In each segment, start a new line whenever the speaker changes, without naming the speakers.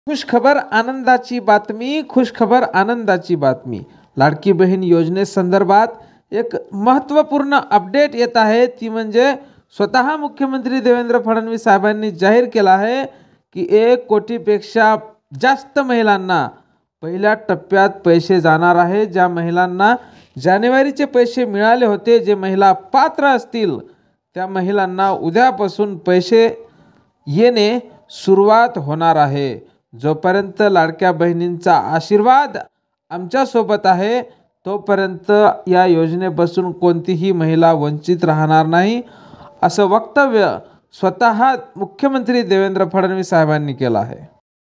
खुशखबर आनंदाची बातमी, खुशखबर आनंदाची बातमी. लाडकी बहीण योजनेसंदर्भात एक महत्त्वपूर्ण अपडेट येत आहे. ती म्हणजे स्वतः मुख्यमंत्री देवेंद्र फडणवीस साहेबांनी जाहीर केला आहे की 1 कोटीपेक्षा जास्त महिलांना पहिल्या टप्प्यात पैसे जाणार आहे. ज्या महिलांना जानेवारीचे पैसे मिळाले होते, जे महिला पात्र असतील त्या महिलांना उद्यापासून पैसे येणे सुरुवात होणार आहे. जोपर्यंत लाडक्या बहिणींचा आशीर्वाद आमच्यासोबत आहे तोपर्यंत या योजनेपासून कोणतीही महिला वंचित राहणार नाही, असं वक्तव्य स्वतः मुख्यमंत्री देवेंद्र फडणवीस साहेबांनी केलं आहे.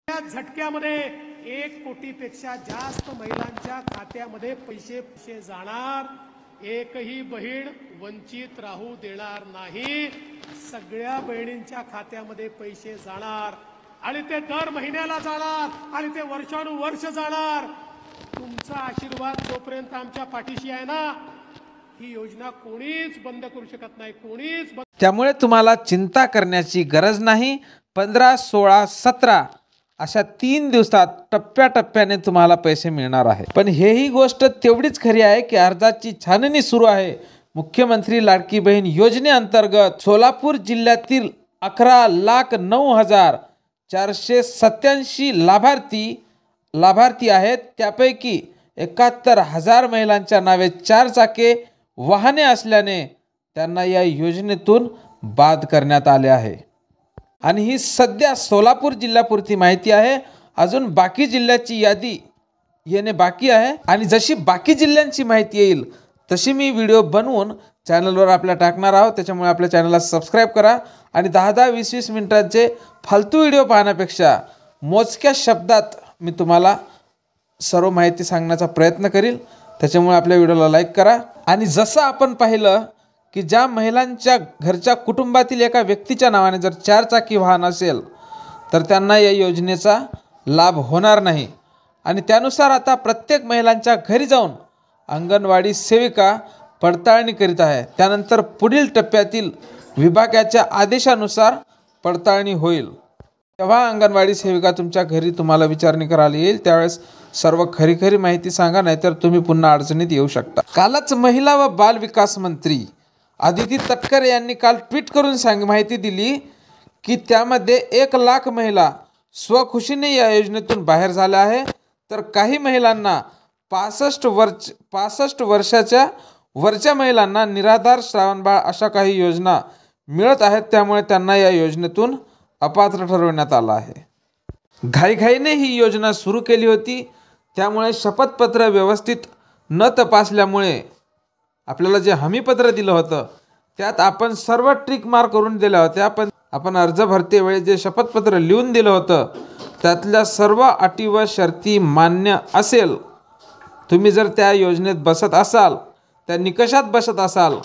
या झटक्यामध्ये 1 कोटीपेक्षा जास्त महिलांच्या खात्यामध्ये पैसे जाणार. एकही बहीण वंचित राहू देणार नाही. सगळ्या बहिणींच्या खात्यामध्ये पैसे जाणार आणि ते दर महिन्याला जाणार आणि ते वर्षानुवर्ष जाणार. तुमचा आशीर्वाद जोपर्यंत आमच्या पाठीशी आहे ना, ही योजना कोणीच बंद करू शकत नाही, कोणीच.
त्यामुळे तुम्हाला चिंता करण्याची गरज नाही. 15, 16, 17 अशा 3 दिवसात टप्प्याटप्प्याने तुम्हाला पैसे मिळणार आहे. पण हेही गोष्ट तेवढीच खरी आहे की अर्जाची छाननी सुरू आहे. मुख्यमंत्री लाडकी बहीण योजनेअंतर्गत सोलापूर जिल्ह्यातील 11,09,487 लाभार्थी आहेत. त्यापैकी 71,000 महिलांच्या नावे 4 चाके वाहने असल्याने त्यांना या योजनेतून बाद करण्यात आले आहे. आणि ही सध्या सोलापूर जिल्ह्यापुरती माहिती आहे. अजून बाकी जिल्ह्याची यादी येणे बाकी आहे. आणि जशी बाकी जिल्ह्यांची माहिती येईल तशी मी व्हिडिओ बनवून चॅनलवर आपल्या टाकणार आहोत. त्याच्यामुळे आपल्या चॅनलला सबस्क्राईब करा आणि 10-10, 20-20 मिनिटांचे फालतू व्हिडिओ पाहण्यापेक्षा मोजक्या शब्दात मी तुम्हाला सर्व माहिती सांगण्याचा प्रयत्न करील. त्याच्यामुळे आपल्या व्हिडिओला लाईक करा. आणि जसं आपण पाहिलं की ज्या महिलांच्या घरच्या कुटुंबातील एका व्यक्तीच्या नावाने जर 4 चाकी वाहन असेल तर त्यांना या योजनेचा लाभ होणार नाही. आणि त्यानुसार आता प्रत्येक महिलांच्या घरी जाऊन अंगणवाडी सेविका पडताळणी करीत आहे. त्यानंतर पुढील टप्प्यातील विभागाच्या आदेशानुसार पडताळणी होईल. तेव्हा अंगणवाडी सेविका तुमच्या घरी तुम्हाला विचारणी करायला येईल. त्यावेळेस सर्व खरी माहिती सांगा, नाहीतर तुम्ही पुन्हा अडचणीत येऊ शकता. कालच महिला व बाल विकास मंत्री आदिती तटकरे यांनी काल ट्विट करून माहिती दिली की त्यामध्ये 1 लाख महिला स्वखुशीने या योजनेतून बाहेर झाल्या आहे. तर काही महिलांना 65 वर्षाच्या वरच्या महिलांना निराधार, श्रावणबाळ अशा काही योजना मिळत आहेत. त्यामुळे त्यांना या योजनेतून अपात्र ठरवण्यात आलं आहे. घाईघाईने ही योजना सुरू केली होती. त्यामुळे शपथपत्र व्यवस्थित न तपासल्यामुळे आपल्याला जे हमीपत्र दिलं होतं त्यात आपण सर्व ट्रिक मार करून दिल्या होत्या. पण आपण अर्ज भरतेवेळी जे शपथपत्र लिहून दिलं होतं त्यातल्या सर्व अटी व शर्ती मान्य असेल, तुम्ही जर त्या योजनेत बसत असाल, त्या निकषात बसत असाल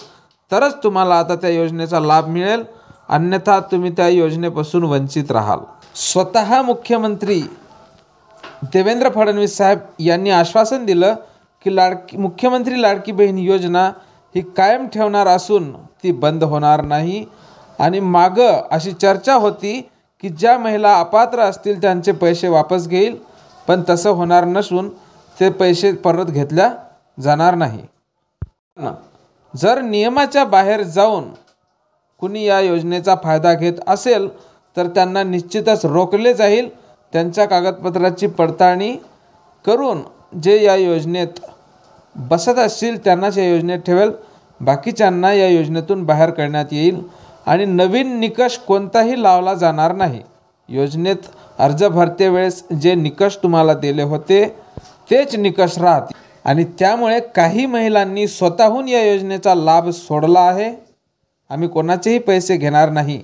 तरच तुम्हाला आता त्या योजनेचा लाभ मिळेल, अन्यथा तुम्ही त्या योजनेपासून वंचित राहाल. स्वतः मुख्यमंत्री देवेंद्र फडणवीस साहेब यांनी आश्वासन दिलं की मुख्यमंत्री लाडकी बहीण योजना ही कायम ठेवणार असून ती बंद होणार नाही. आणि मागं अशी चर्चा होती की ज्या महिला अपात्र असतील त्यांचे पैसे वापस घेईल, पण तसं होणार नसून ते पैसे परत घेतल्या जाणार नाही. जर नियमाच्या बाहेर जाऊन कुणी या योजनेचा फायदा घेत असेल तर त्यांना निश्चितच रोखले जाईल. त्यांच्या कागदपत्राची पडताळणी करून जे या योजनेत बसत असतील त्यांनाच या योजनेत ठेवेल, बाकीच्यांना या योजनेतून बाहेर काढण्यात येईल. आणि नवीन निकष कोणताही लावला जाणार नाही. योजनेत अर्ज भरते वेळेस जे निकष तुम्हाला दिले होते तेच निकष राहतील. आणि त्यामुळे काही महिलांनी स्वतःहून या योजनेचा लाभ सोडला आहे. आम्ही कोणाचेही पैसे घेणार नाही.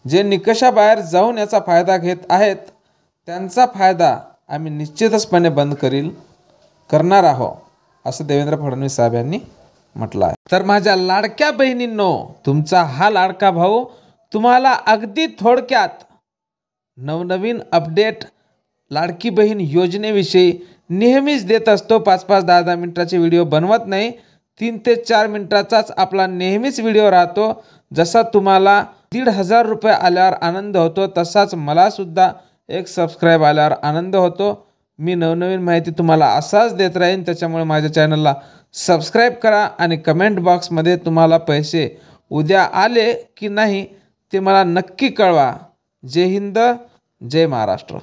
जे निकषाबाहेर जाऊन याचा फायदा घेत आहेत त्यांचा फायदा आम्ही निश्चितचपणे बंद करणार आहोत, असं देवेंद्र फडणवीस साहेब यांनी म्हटलं आहे. तर माझ्या लाडक्या बहिणींनो, तुमचा हा लाडका भाऊ तुम्हाला अगदी थोडक्यात नवनवीन अपडेट लाडकी बहीण योजनेविषयी नेहमीच देत असतो. 5-5, 10-10 मिनिटाचे व्हिडिओ बनवत नाही. 3 ते 4 मिनिटाचाच आपला नेहमीच व्हिडिओ राहतो. जसा तुम्हाला 1,500 रुपये आल्यावर आनंद होतो तसाच मला सुद्धा एक सबस्क्राईब आल्यावर आनंद होतो. मी नवनवीन माहिती तुम्हाला असाच देत राहीन. त्याच्यामुळे माझ्या चॅनलला सबस्क्राईब करा आणि कमेंट बॉक्समध्ये तुम्हाला पैसे उद्या आले की नाही ते मला नक्की कळवा. जय हिंद, जय महाराष्ट्र.